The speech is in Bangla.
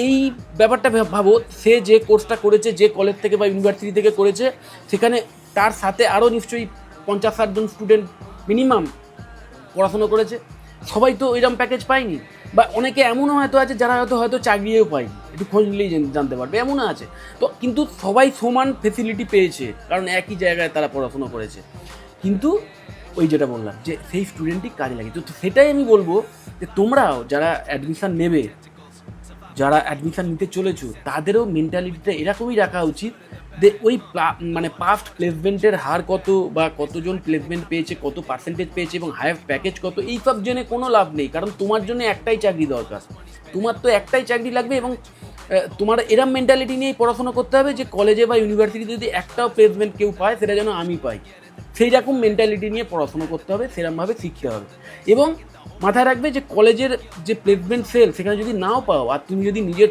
এই ব্যাপারটা ভাবো, সে যে কোর্সটা করেছে, যে কলেজ থেকে বা ইউনিভার্সিটি থেকে করেছে, সেখানে তার সাথে আরও নিশ্চয়ই 50-60 জন স্টুডেন্ট মিনিমাম পড়াশুনো করেছে। সবাই তো এরকম প্যাকেজ পায়নি, বা অনেকে এমনও হয়তো আছে যারা হয়তো চাকরিও পায়নি, একটু খোঁজ নিলেই জানতে পারবে, এমনও আছে। তো কিন্তু সবাই সমান ফেসিলিটি পেয়েছে, কারণ একই জায়গায় তারা পড়াশুনো করেছে। কিন্তু ওই যেটা বললাম যে সেই স্টুডেন্টই কাজে লাগে। তো সেটাই আমি বলবো যে তোমরাও যারা অ্যাডমিশান নেবে, যারা অ্যাডমিশান নিতে চলেছো, তাদেরও মেন্টালিটিটা এরকমই রাখা উচিত যে ওই মানে পাস্ট প্লেসমেন্টের হার কত, বা কতজন প্লেসমেন্ট পেয়েছে, কত পার্সেন্টেজ পেয়েছে, এবং হায়ার প্যাকেজ কত, এই সব জেনে কোনো লাভ নেই। কারণ তোমার জন্য একটাই চাকরি দরকার, তোমার তো একটাই চাকরি লাগবে। এবং তোমার এরম মেন্টালিটি নিয়েই পড়াশোনা করতে হবে যে কলেজে বা ইউনিভার্সিটিতে যদি একটাও প্লেসমেন্ট কেউ পায়, সেটা যেন আমি পাই। সেই রকম মেন্টালিটি নিয়ে পড়াশোনা করতে হবে, সেরকমভাবে শিখতে হবে। এবং মাথায় রাখবে যে কলেজের যে প্লেসমেন্ট সেল, সেখানে যদি নাও পাও, আর তুমি যদি নিজের